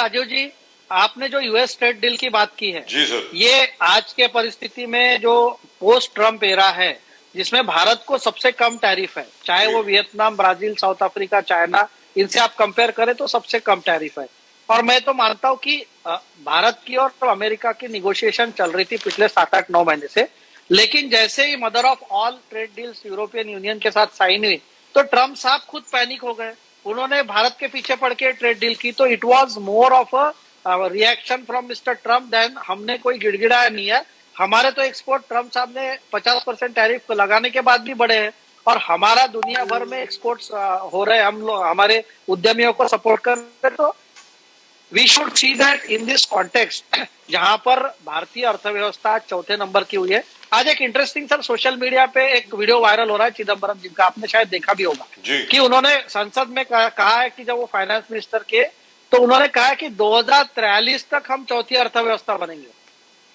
राजीव जी, आपने जो US trade deal की बात की है, जी सर, ये आज के परिस्थिति में जो पोस्ट ट्रम्प एरा है, जिसमें भारत को सबसे कम टैरिफ है, चाहे वो Vietnam, Brazil, south Africa, China, इनसे आप कंपेयर करें तो सबसे कम टैरिफ है। और मैं तो मानता हूं कि भारत की और अमेरिका की निगोशिएशन चल रही थी पिछले 7-8-9 महीने से, लेकिन जैसे ही mother of all trade deals European Union के साथ साइन हुई, तो ट्रम्प साहब खुद पैनिक हो गए। उन्होंने भारत के पीछे पड़ के ट्रेड डील की, तो it was more of a reaction from mister Trump then हमने कोई गिड़गिड़ाया नहीं है। हमारे तो एक्सपोर्ट ट्रम्प साहब ने 50% टैरिफ लगाने के बाद भी बढ़े हैं, और हमारा दुनिया भर में एक्सपोर्ट्स हो रहे हैं। हम लोग हमारे उद्यमियों को सपोर्ट कर रहे, तो we should see that in this context, जहां पर भारतीय अर्थव्यवस्था चौथे नंबर की हुई है। आज एक इंटरेस्टिंग सर सोशल मीडिया पे एक वीडियो वायरल हो रहा है चिदम्बरम जी का, आपने शायद देखा भी होगा कि उन्होंने संसद में कहा है कि जब वो फाइनेंस मिनिस्टर के, तो उन्होंने कहा कि 2043 तक हम चौथी अर्थव्यवस्था बनेंगे।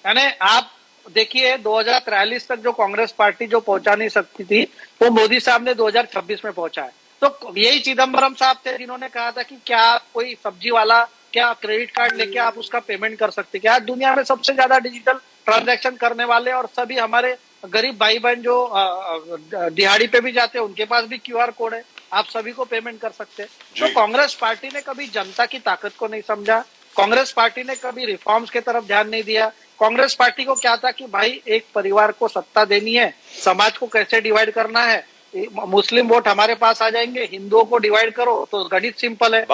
यानी आप देखिए 2043 तक जो कांग्रेस पार्टी जो पहुंचा नहीं सकती थी, वो मोदी साहब ने 2026 में पहुंचा है। तो यही चिदम्बरम साहब थे जिन्होंने कहा था कि क्या कोई सब्जी वाला क्या क्रेडिट कार्ड लेके आप उसका पेमेंट कर सकते। क्या आज दुनिया में सबसे ज्यादा डिजिटल ट्रांजैक्शन करने वाले और सभी हमारे गरीब भाई बहन जो दिहाड़ी पे भी जाते हैं, उनके पास भी क्यूआर कोड है, आप सभी को पेमेंट कर सकते हैं। तो कांग्रेस पार्टी ने कभी जनता की ताकत को नहीं समझा, कांग्रेस पार्टी ने कभी रिफॉर्म्स की तरफ ध्यान नहीं दिया। कांग्रेस पार्टी को क्या था कि भाई एक परिवार को सत्ता देनी है, समाज को कैसे डिवाइड करना है, मुस्लिम वोट हमारे पास आ जाएंगे, हिंदुओं को डिवाइड करो, तो गणित सिंपल है।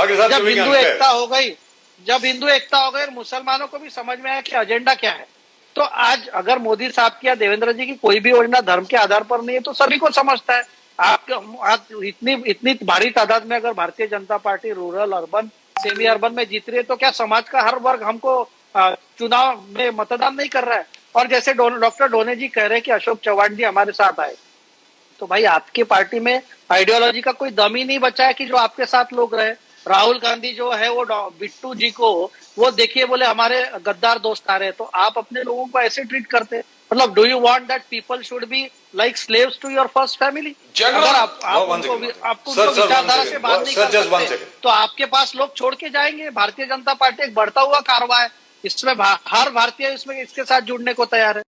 जब हिंदू एकता हो गई, मुसलमानों को भी समझ में आया कि एजेंडा क्या है। तो आज अगर मोदी साहब की या देवेंद्र जी की कोई भी योजना धर्म के आधार पर नहीं है, तो सभी को समझता है। आप इतनी भारी तादाद में अगर Bharatiya Janata party rural, urban, semi urban में जीत रही है, तो क्या समाज का हर वर्ग हमको चुनाव में मतदान नहीं कर रहा है? और जैसे डॉक्टर डोने जी कह रहे हैं कि अशोक चौहान जी हमारे साथ आए, तो भाई आपकी पार्टी में आइडियोलॉजी का कोई दम ही नहीं बचा है कि जो आपके साथ लोग रहे। राहुल गांधी जो है वो बिट्टू जी को वो देखिए बोले हमारे गद्दार दोस्त आ रहे हैं, तो आप अपने लोगों को ऐसे ट्रीट करते, मतलब do you want that people should be like slaves to your first family? अगर आप उनको विचारधारा से बात नहीं कर सकते, तो आपके पास लोग छोड़ के जाएंगे। भारतीय जनता पार्टी एक बढ़ता हुआ कारवा है, इसमें हर भारतीय इसमें इसके साथ जुड़ने को तैयार है।